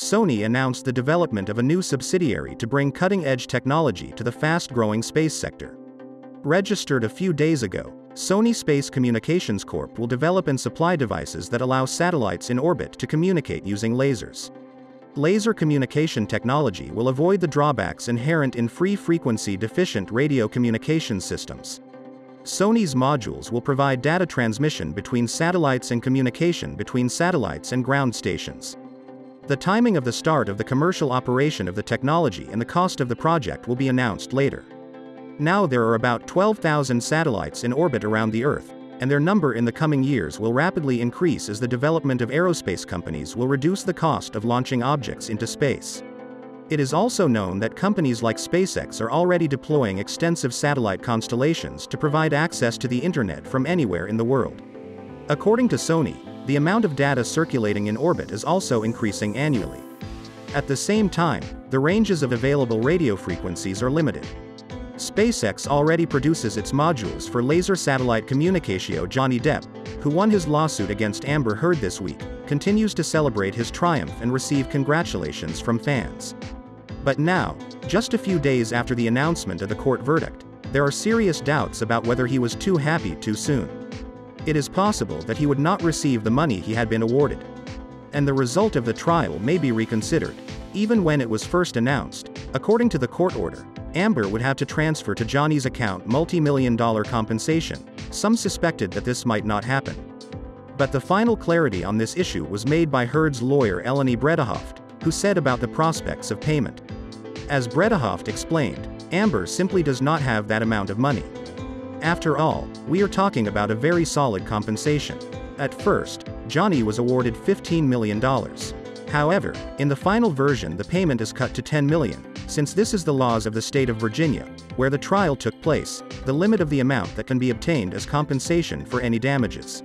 Sony announced the development of a new subsidiary to bring cutting-edge technology to the fast-growing space sector. Registered a few days ago, Sony Space Communications Corp will develop and supply devices that allow satellites in orbit to communicate using lasers. Laser communication technology will avoid the drawbacks inherent in free-frequency deficient radio communication systems. Sony's modules will provide data transmission between satellites and communication between satellites and ground stations. The timing of the start of the commercial operation of the technology and the cost of the project will be announced later. Now there are about 12,000 satellites in orbit around the Earth, and their number in the coming years will rapidly increase as the development of aerospace companies will reduce the cost of launching objects into space. It is also known that companies like SpaceX are already deploying extensive satellite constellations to provide access to the internet from anywhere in the world. According to Sony, the amount of data circulating in orbit is also increasing annually. At the same time, the ranges of available radio frequencies are limited. SpaceX already produces its modules for laser satellite communicatio. Johnny Depp, who won his lawsuit against Amber Heard this week, continues to celebrate his triumph and receive congratulations from fans. But now, just a few days after the announcement of the court verdict, there are serious doubts about whether he was too happy too soon. It is possible that he would not receive the money he had been awarded. And the result of the trial may be reconsidered. Even when it was first announced, according to the court order, Amber would have to transfer to Johnny's account multi-million-dollar compensation. Some suspected that this might not happen. But the final clarity on this issue was made by Heard's lawyer Eleni Bredehoft, who said about the prospects of payment. As Bredehoft explained, Amber simply does not have that amount of money. After all, we are talking about a very solid compensation. At first, Johnny was awarded $15 million. However, in the final version the payment is cut to $10 million. Since this is the laws of the state of Virginia, where the trial took place, the limit of the amount that can be obtained as compensation for any damages.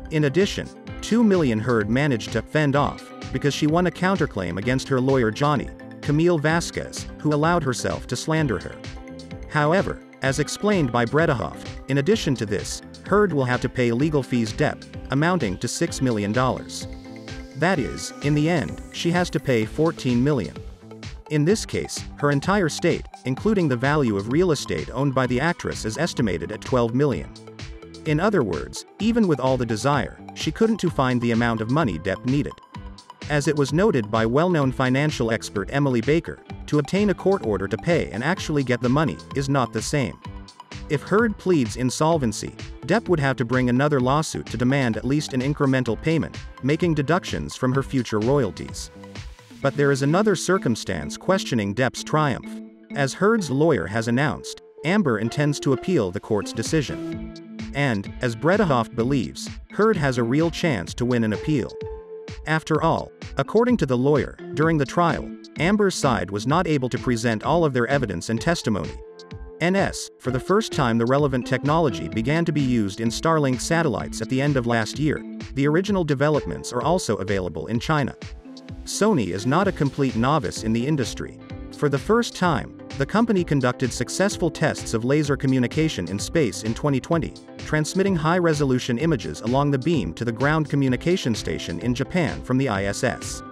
In addition, $2 million Heard managed to fend off, because she won a counterclaim against her lawyer Johnny, Camille Vasquez, who allowed herself to slander her. However, as explained by Bredehoft, in addition to this, Heard will have to pay legal fees Depp, amounting to $6 million. That is, in the end, she has to pay $14 million. In this case, her entire estate, including the value of real estate owned by the actress, is estimated at $12 million. In other words, even with all the desire, she couldn't find the amount of money Depp needed. As it was noted by well-known financial expert Emily Baker, to obtain a court order to pay and actually get the money is not the same. If Heard pleads insolvency, Depp would have to bring another lawsuit to demand at least an incremental payment, making deductions from her future royalties. But there is another circumstance questioning Depp's triumph. As Heard's lawyer has announced, Amber intends to appeal the court's decision. And, as Bredehoft believes, Heard has a real chance to win an appeal. After all, according to the lawyer, during the trial, Amber's side was not able to present all of their evidence and testimony. For the first time the relevant technology began to be used in Starlink satellites at the end of last year. The original developments are also available in China. Sony is not a complete novice in the industry. For the first time, the company conducted successful tests of laser communication in space in 2020, transmitting high-resolution images along the beam to the ground communication station in Japan from the ISS.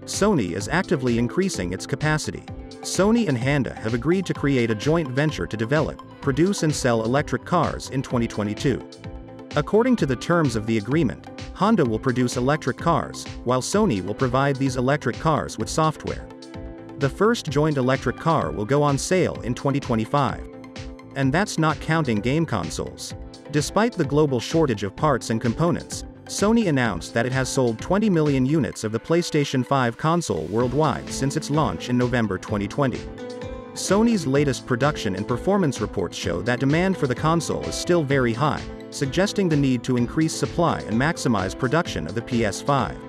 Sony is actively increasing its capacity. Sony and Honda have agreed to create a joint venture to develop, produce and sell electric cars in 2022. According to the terms of the agreement, Honda will produce electric cars, while Sony will provide these electric cars with software. The first joint electric car will go on sale in 2025. And that's not counting game consoles. Despite the global shortage of parts and components, Sony announced that it has sold 20 million units of the PlayStation 5 console worldwide since its launch in November 2020. Sony's latest production and performance reports show that demand for the console is still very high, suggesting the need to increase supply and maximize production of the PS5.